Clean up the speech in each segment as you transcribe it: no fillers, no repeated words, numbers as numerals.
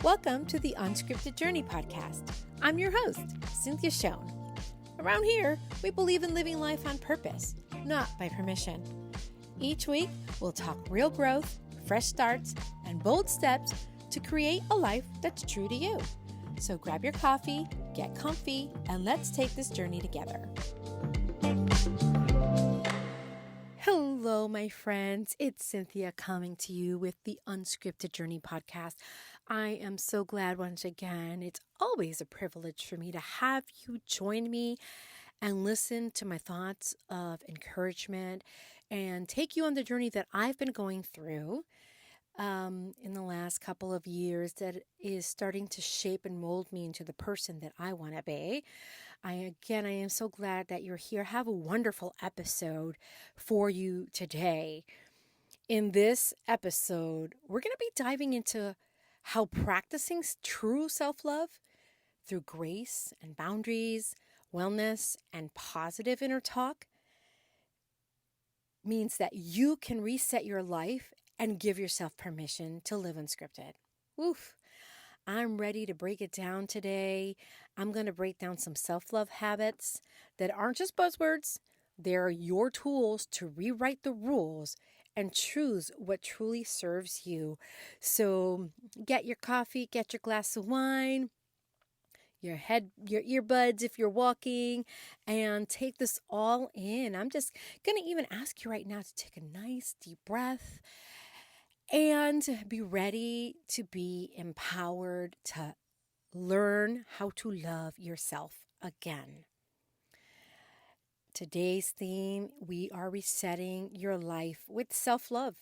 Welcome to the Unscripted Journey podcast. I'm your host, Cynthia Schoen. Around here, we believe in living life on purpose, not by permission. Each week, we'll talk real growth, fresh starts, and bold steps to create a life that's true to you. So grab your coffee, get comfy, and let's take this journey together. Hello, my friends. It's Cynthia coming to you with the Unscripted Journey podcast. I am so glad once again. It's always a privilege for me to have you join me and listen to my thoughts of encouragement and take you on the journey that I've been going through in the last couple of years that is starting to shape and mold me into the person that I want to be. I am so glad that you're here. Have a wonderful episode for you today. In this episode, we're going to be diving into how practicing true self-love through grace and boundaries, wellness, and positive inner talk means that you can reset your life and give yourself permission to live unscripted. Woof. I'm ready to break it down today. I'm going to break down some self-love habits that aren't just buzzwords. They're your tools to rewrite the rules and choose what truly serves you. So get your coffee, get your glass of wine, your earbuds if you're walking, and take this all in. I'm just going to even ask you right now to take a nice deep breath and be ready to be empowered to learn how to love yourself again. Today's theme, we are resetting your life with self-love.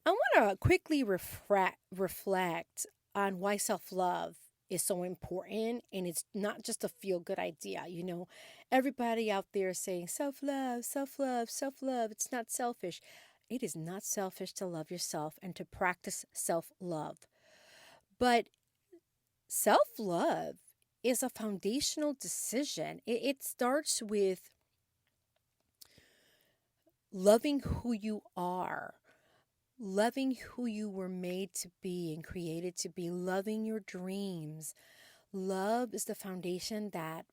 I want to quickly reflect on why self-love is so important, and it's not just a feel-good idea. You know, everybody out there saying self-love, self-love, self-love. It's not selfish. It is not selfish to love yourself and to practice self-love. But self-love is a foundational decision. It starts with loving who you are, loving who you were made to be and created to be, loving your dreams. Love is the foundation that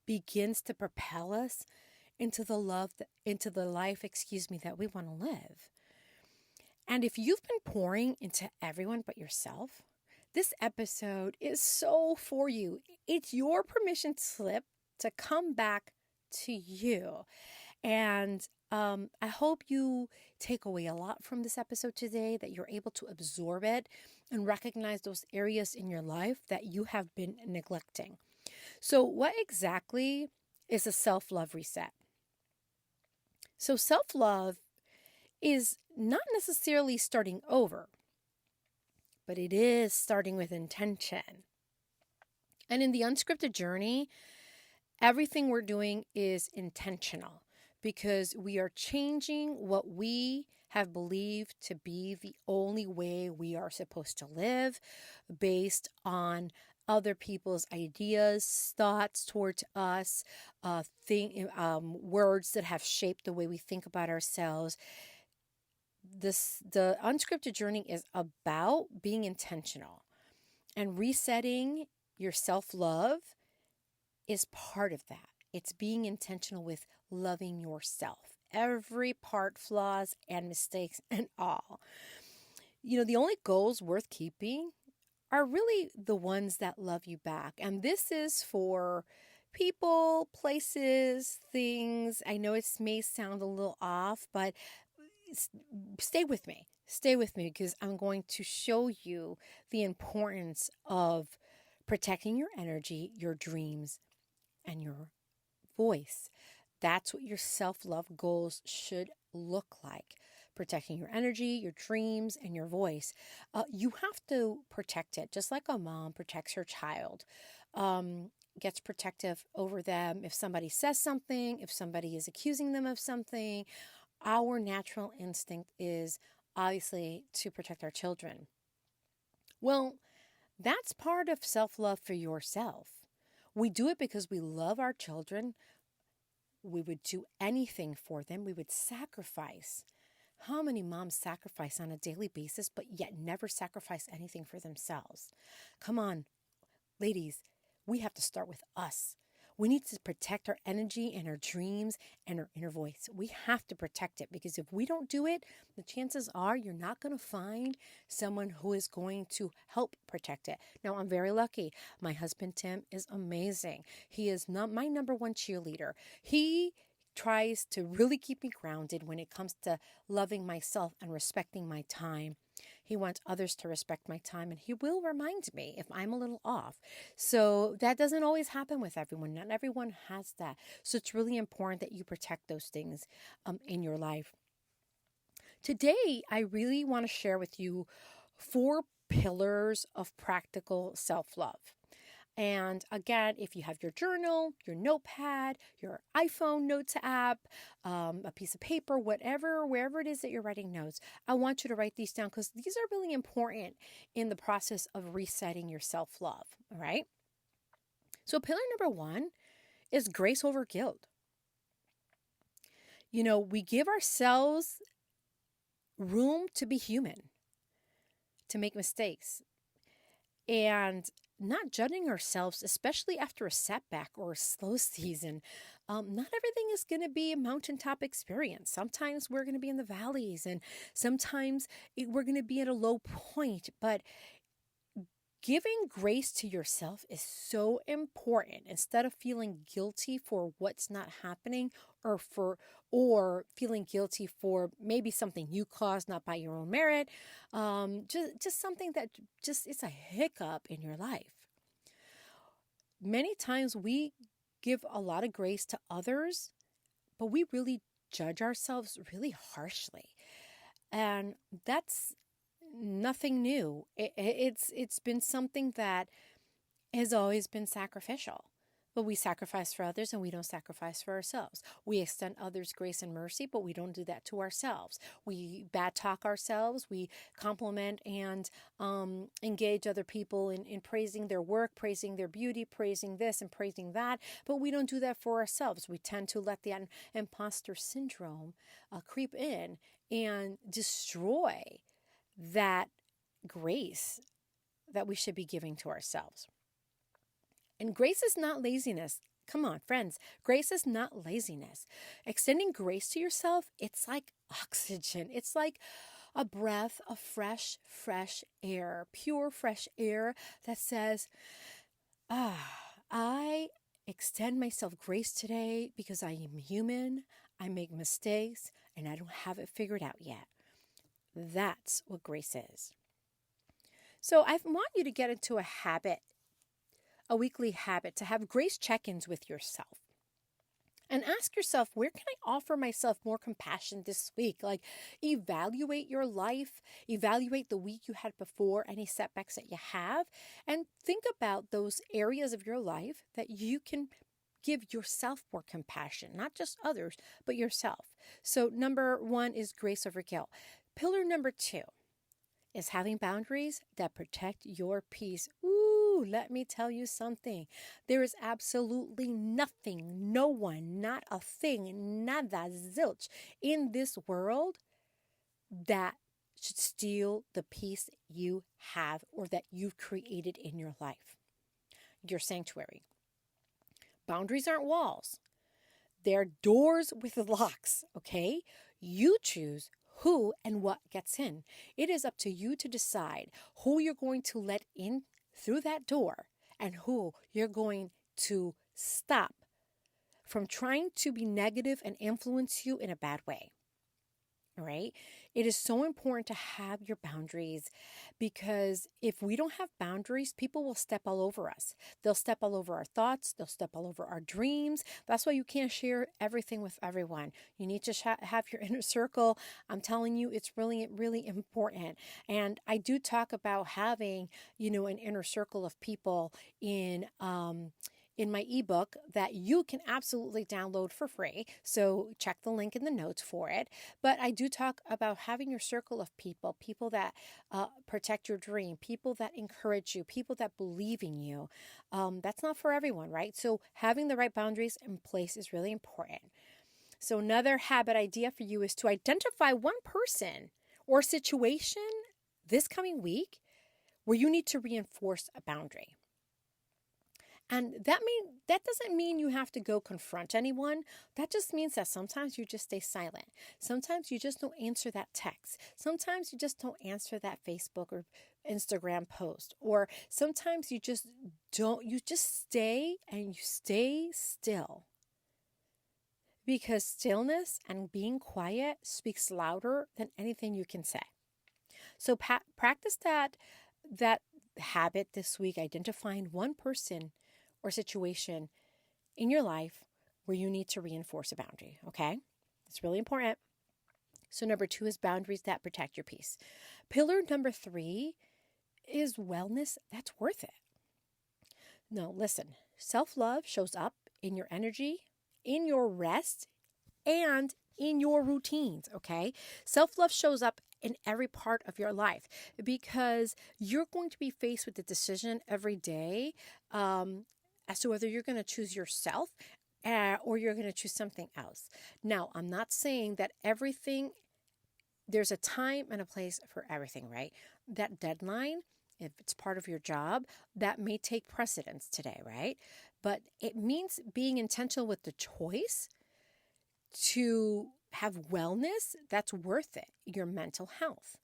begins to propel us into the life that we want to live. And if you've been pouring into everyone but yourself, this episode is so for you. It's your permission slip to come back to you. And I hope you take away a lot from this episode today, that you're able to absorb it and recognize those areas in your life that you have been neglecting. So what exactly is a self-love reset? So self-love is not necessarily starting over, but it is starting with intention. And in the unscripted journey, everything we're doing is intentional because we are changing what we have believed to be the only way we are supposed to live based on other people's ideas, thoughts towards us, words that have shaped the way we think about ourselves. The unscripted journey is about being intentional, and resetting your self-love is part of that. It's being intentional with loving yourself, every part, flaws and mistakes and all. You know, the only goals worth keeping are really the ones that love you back. And this is for people, places, things. I know it may sound a little off, but stay with me. Stay with me because I'm going to show you the importance of protecting your energy, your dreams, and your voice. That's what your self-love goals should look like. Protecting your energy, your dreams, and your voice. You have to protect it, just like a mom protects her child. Gets protective over them. If somebody says something, if somebody is accusing them of something, our natural instinct is obviously to protect our children. Well, that's part of self-love for yourself. We do it because we love our children. We would do anything for them. We would sacrifice How many moms sacrifice on a daily basis, but yet never sacrifice anything for themselves? Come on, ladies, we have to start with us. We need to protect our energy and our dreams and our inner voice. We have to protect it, because if we don't do it, the chances are you're not going to find someone who is going to help protect it. Now, I'm very lucky. My husband, Tim, is amazing. He is not my number one cheerleader. He tries to really keep me grounded when it comes to loving myself and respecting my time. He wants others to respect my time, and he will remind me if I'm a little off. So that doesn't always happen with everyone. Not everyone has that. So it's really important that you protect those things in your life. Today, I really want to share with you 4 pillars of practical self-love. And again, if you have your journal, your notepad, your iPhone notes app, a piece of paper, whatever, wherever it is that you're writing notes, I want you to write these down, because these are really important in the process of resetting your self-love, all right? So pillar number 1 is grace over guilt. We give ourselves room to be human, to make mistakes, and not judging ourselves, especially after a setback or a slow season. Not everything is going to be a mountaintop experience. Sometimes we're going to be in the valleys, and sometimes we're going to be at a low point. But giving grace to yourself is so important. Instead of feeling guilty for what's not happening, or feeling guilty for maybe something you caused not by your own merit, just something that it's a hiccup in your life. Many times we give a lot of grace to others, but we really judge ourselves really harshly, and that's nothing new. It's been something that has always been sacrificial. But we sacrifice for others and we don't sacrifice for ourselves. We extend others grace and mercy, but we don't do that to ourselves. We bad talk ourselves. We compliment and engage other people in praising their work, praising their beauty, praising this and praising that. But we don't do that for ourselves. We tend to let the imposter syndrome creep in and destroy that grace that we should be giving to ourselves. And grace is not laziness. Come on, friends. Grace is not laziness. Extending grace to yourself, it's like oxygen. It's like a breath of fresh air, pure fresh air that says, I extend myself grace today because I am human, I make mistakes, and I don't have it figured out yet. That's what grace is. So I want you to get into a weekly habit, to have grace check-ins with yourself. And ask yourself, where can I offer myself more compassion this week? Like, evaluate your life, evaluate the week you had before, any setbacks that you have, and think about those areas of your life that you can give yourself more compassion, not just others, but yourself. So number 1 is grace over guilt. Pillar number 2 is having boundaries that protect your peace. Ooh, let me tell you something. There is absolutely nothing, no one, not a thing, nada, zilch in this world that should steal the peace you have or that you've created in your life. Your sanctuary. Boundaries aren't walls. They're doors with locks, okay? You choose who and what gets in. It is up to you to decide who you're going to let in through that door and who you're going to stop from trying to be negative and influence you in a bad way. All right? It is so important to have your boundaries, because if we don't have boundaries, people will step all over us. They'll step all over our thoughts. They'll step all over our dreams. That's why you can't share everything with everyone. You need to have your inner circle. I'm telling you, it's really, really important. And I do talk about having, an inner circle of people in my ebook that you can absolutely download for free. So check the link in the notes for it. But I do talk about having your circle of people that protect your dream, people that encourage you, people that believe in you. That's not for everyone, right? So having the right boundaries in place is really important. So another habit idea for you is to identify one person or situation this coming week where you need to reinforce a boundary. And that doesn't mean you have to go confront anyone. That just means that sometimes you just stay silent. Sometimes you just don't answer that text. Sometimes you just don't answer that Facebook or Instagram post. Or sometimes you just stay and you stay still. Because stillness and being quiet speaks louder than anything you can say. So practice that habit this week, identifying one person or situation in your life where you need to reinforce a boundary, okay? It's really important. So number 2 is boundaries that protect your peace. Pillar number 3 is wellness that's worth it. No, listen, self-love shows up in your energy, in your rest, and in your routines, okay? Self-love shows up in every part of your life because you're going to be faced with the decision every day as to whether you're going to choose yourself or you're going to choose something else. Now, I'm not saying that there's a time and a place for everything, right? That deadline, if it's part of your job, that may take precedence today, right? But it means being intentional with the choice to have wellness that's worth it, your mental health.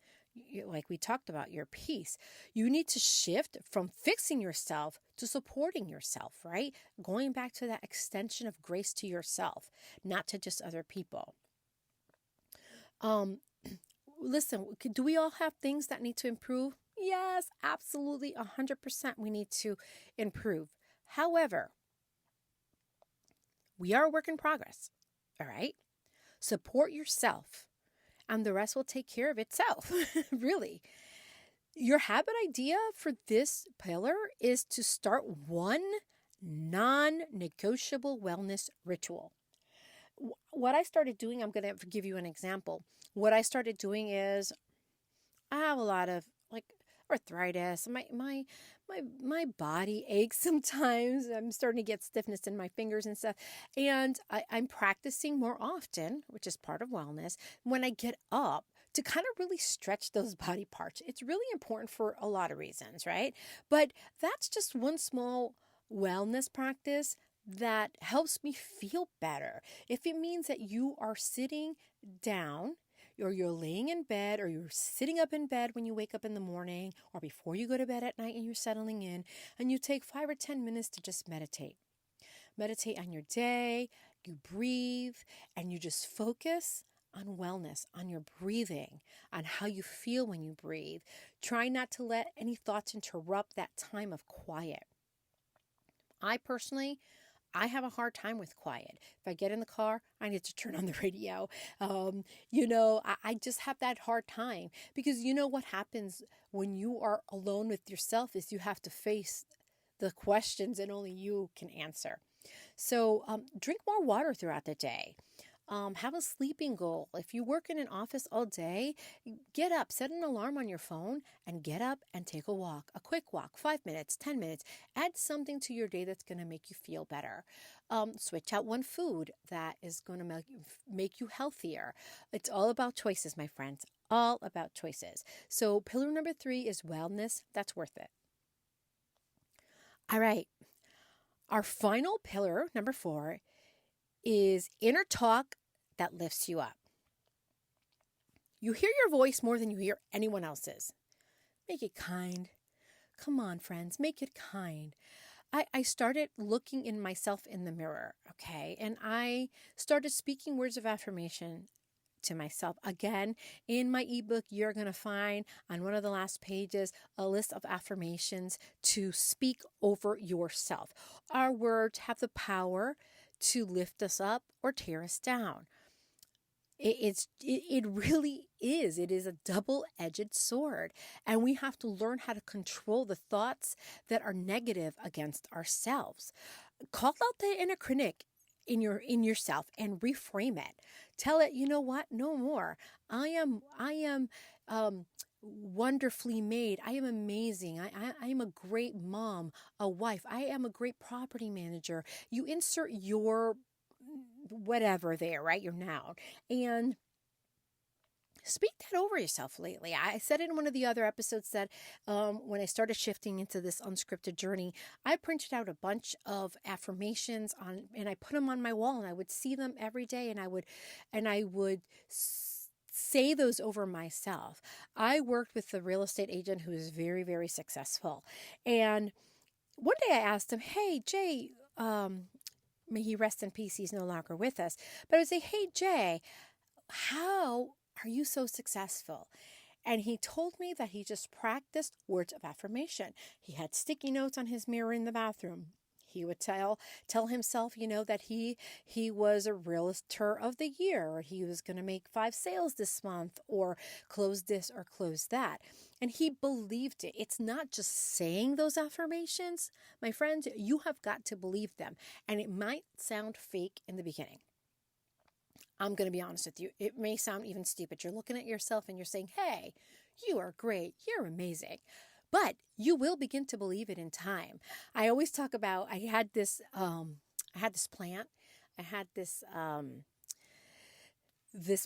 Like we talked about, your peace. You need to shift from fixing yourself to supporting yourself, right? Going back to that extension of grace to yourself, not to just other people. Listen, do we all have things that need to improve? Yes, absolutely, 100% we need to improve. However, we are a work in progress, all right? Support yourself, and the rest will take care of itself, really. Your habit idea for this pillar is to start one non-negotiable wellness ritual. What I started doing, I'm going to give you an example. What I started doing is I have a lot of arthritis. My body aches sometimes. I'm starting to get stiffness in my fingers and stuff. And I'm practicing more often, which is part of wellness, when I get up to kind of really stretch those body parts. It's really important for a lot of reasons, right? But that's just one small wellness practice that helps me feel better. If it means that you are sitting down, or you're laying in bed, or you're sitting up in bed when you wake up in the morning, or before you go to bed at night and you're settling in, and you take 5 or 10 minutes to just meditate. Meditate on your day, you breathe, and you just focus on wellness, on your breathing, on how you feel when you breathe. Try not to let any thoughts interrupt that time of quiet. I have a hard time with quiet. If I get in the car, I need to turn on the radio. I just have that hard time because you know what happens when you are alone with yourself is you have to face the questions that only you can answer. So drink more water throughout the day. Have a sleeping goal. If you work in an office all day, get up, set an alarm on your phone and get up and take a walk, a quick walk, 5 minutes, 10 minutes. Add something to your day that's going to make you feel better. Switch out one food that is going to make you healthier. It's all about choices, my friends, all about choices. So pillar number 3 is wellness that's worth it. All right. Our final pillar, number 4, is inner talk that lifts you up. You hear your voice more than you hear anyone else's. Make it kind. Come on, friends, make it kind. I started looking in myself in the mirror, okay? And I started speaking words of affirmation to myself. Again, in my ebook, you're going to find on one of the last pages a list of affirmations to speak over yourself. Our words have the power to lift us up or tear us down. It really is. It is a double-edged sword. And we have to learn how to control the thoughts that are negative against ourselves. Call out the inner critic in yourself and reframe it. Tell it, you know what? No more. I am wonderfully made. I am amazing. I am a great mom, a wife. I am a great property manager. You insert your whatever there, right? Your noun. And speak that over yourself lately. I said in one of the other episodes that when I started shifting into this unscripted journey, I printed out a bunch of affirmations and I put them on my wall, and I would see them every day, and I would say those over myself. I worked with a real estate agent who is very, very successful. And one day I asked him, "Hey, Jay, may he rest in peace. He's no longer with us." But I would say, "Hey, Jay, how are you so successful?" And he told me that he just practiced words of affirmation. He had sticky notes on his mirror in the bathroom. He would tell himself, that he was a realtor of the year, or he was going to make 5 sales this month, or close this or close that. And he believed it. It's not just saying those affirmations. My friends, you have got to believe them. And it might sound fake in the beginning. I'm going to be honest with you. It may sound even stupid. You're looking at yourself and you're saying, "Hey, you are great. You're amazing." But you will begin to believe it in time. I always talk about, I had this plant. I had this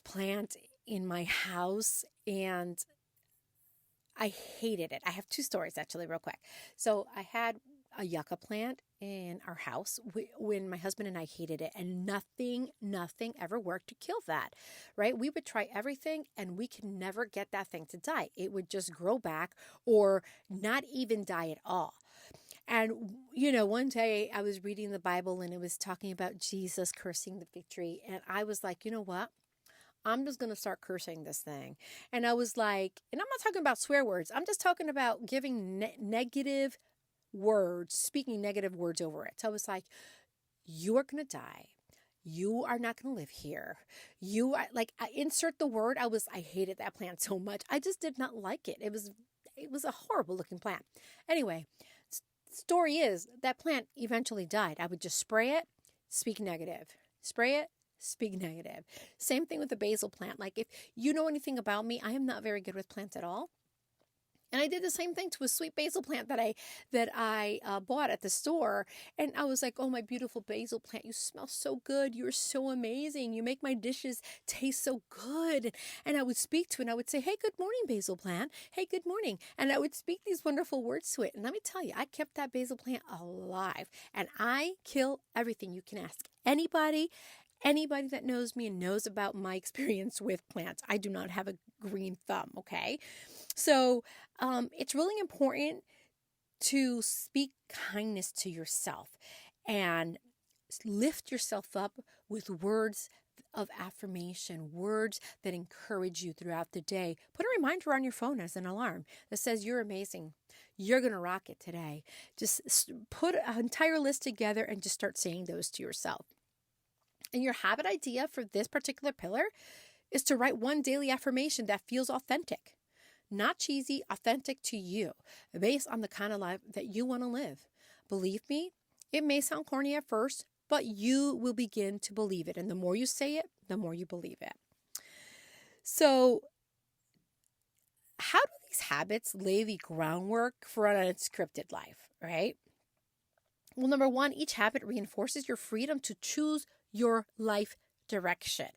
plant in my house, and I hated it. I have 2 stories actually, real quick. So I had a yucca plant in our house when my husband and I hated it, and nothing ever worked to kill that, right? We would try everything and we could never get that thing to die. It would just grow back or not even die at all. And, one day I was reading the Bible and it was talking about Jesus cursing the fig tree. And I was like, you know what? I'm just going to start cursing this thing. And I was like, and I'm not talking about swear words. I'm just talking about giving negative words, speaking negative words over it. So I was like, "You are going to die. You are not going to live here. You are," like, I insert the word. I hated that plant so much. I just did not like it. It was a horrible looking plant. Anyway, story is that plant eventually died. I would just spray it, speak negative. Spray it, speak negative. Same thing with the basil plant. Like, if you know anything about me, I am not very good with plants at all. And I did the same thing to a sweet basil plant that I bought at the store. And I was like, "Oh, my beautiful basil plant, you smell so good. You're so amazing. You make my dishes taste so good." And I would speak to it and I would say, "Hey, good morning, basil plant. Hey, good morning." And I would speak these wonderful words to it. And let me tell you, I kept that basil plant alive. And I kill everything. You can ask anybody that knows me and knows about my experience with plants. I do not have a green thumb, okay? So it's really important to speak kindness to yourself and lift yourself up with words of affirmation, words that encourage you throughout the day. Put a reminder on your phone as an alarm that says, "You're amazing. You're going to rock it today." Just put an entire list together and just start saying those to yourself. And your habit idea for this particular pillar is to write one daily affirmation that feels authentic. Not cheesy, authentic to you, based on the kind of life that you want to live. Believe me, it may sound corny at first, but you will begin to believe it. And the more you say it, the more you believe it. So, how do these habits lay the groundwork for an unscripted life, right? Well, number 1, each habit reinforces your freedom to choose your life direction.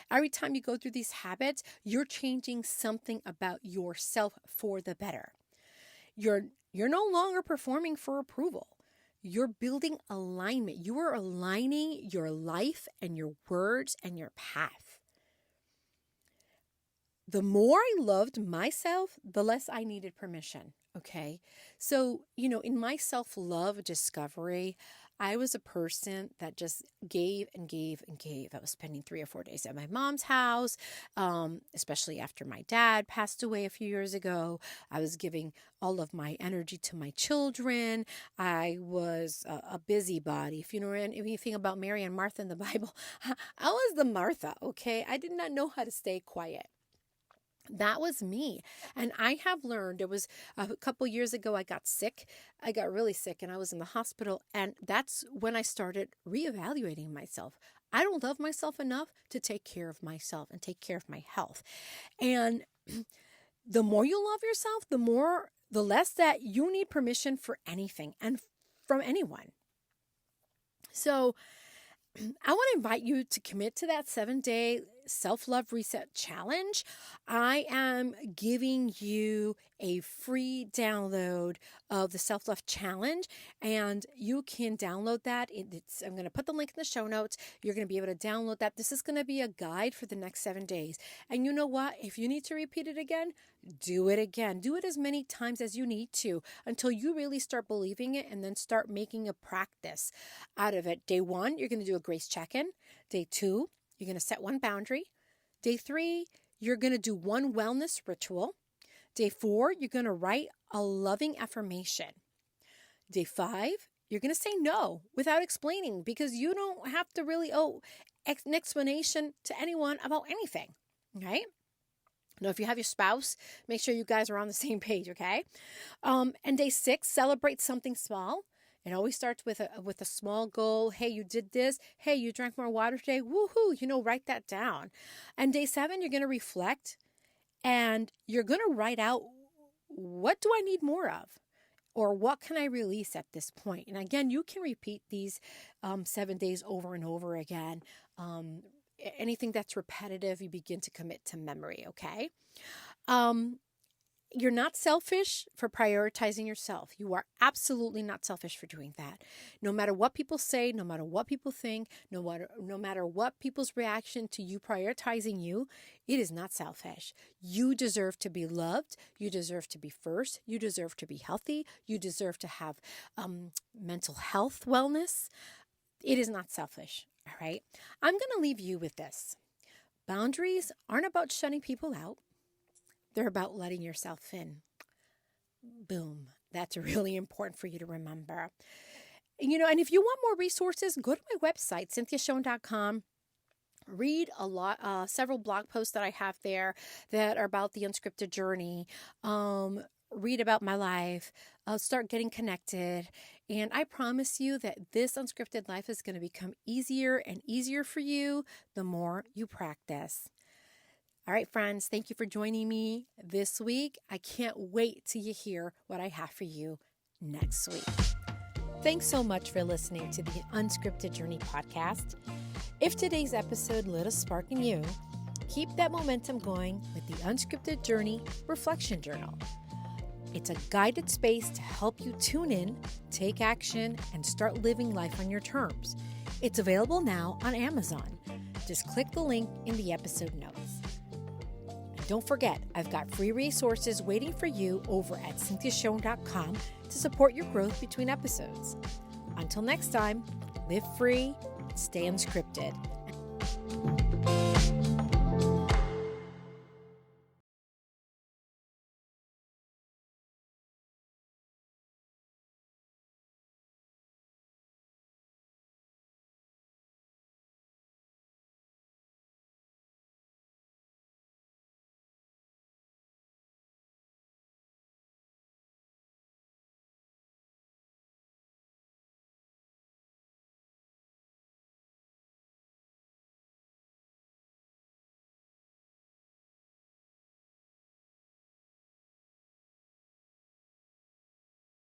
Every time you go through these habits, you're changing something about yourself for the better. You're no longer performing for approval. You're building alignment. You are aligning your life and your words and your path. The more I loved myself, the less I needed permission. Okay. So, in my self-love discovery, I was a person that just gave and gave and gave. I was spending 3 or 4 days at my mom's house, especially after my dad passed away a few years ago. I was giving all of my energy to my children. I was a busybody. If you know anything about Mary and Martha in the Bible, I was the Martha, okay? I did not know how to stay quiet. That was me. And I have learned, it was a couple years ago, I got sick. I got really sick and I was in the hospital. And that's when I started reevaluating myself. I don't love myself enough to take care of myself and take care of my health. And the more you love yourself, the less that you need permission for anything and from anyone. So I want to invite you to commit to that 7-day self-love reset challenge. I am giving you a free download of the self-love challenge, and you can download that. I'm going to put the link in the show notes. You're going to be able to download that. This is going to be a guide for the next 7 days. And you know what? If you need to repeat it again, do it again. Do it as many times as you need to until you really start believing it, and then start making a practice out of it. Day 1, you're going to do a grace check-in. Day 2, you're going to set one boundary. Day 3, you're going to do one wellness ritual. Day 4, you're going to write a loving affirmation. Day 5, you're going to say no without explaining, because you don't have to really owe an explanation to anyone about anything, right? Now, if you have your spouse, make sure you guys are on the same page, okay? And day 6, celebrate something small. It always starts with a small goal. Hey, you did this. Hey, you drank more water today. Woohoo! Write that down. And day 7, you're going to reflect, and you're going to write out, what do I need more of? Or what can I release at this point? And again, you can repeat these 7 days over and over again. Anything that's repetitive, you begin to commit to memory, okay? You're not selfish for prioritizing yourself. You are absolutely not selfish for doing that. No matter what people say, no matter what people think, no matter what people's reaction to you prioritizing you, it is not selfish. You deserve to be loved. You deserve to be first. You deserve to be healthy. You deserve to have mental health wellness. It is not selfish, all right? I'm going to leave you with this. Boundaries aren't about shutting people out. They're about letting yourself in. Boom. That's really important for you to remember. And if you want more resources, go to my website, cynthiashone.com. Read several blog posts that I have there that are about the unscripted journey. Read about my life. Start getting connected. And I promise you that this unscripted life is going to become easier and easier for you the more you practice. All right, friends, thank you for joining me this week. I can't wait till you hear what I have for you next week. Thanks so much for listening to the Unscripted Journey podcast. If today's episode lit a spark in you, keep that momentum going with the Unscripted Journey Reflection Journal. It's a guided space to help you tune in, take action, and start living life on your terms. It's available now on Amazon. Just click the link in the episode notes. Don't forget, I've got free resources waiting for you over at cynthiashone.com to support your growth between episodes. Until next time, live free, stay unscripted.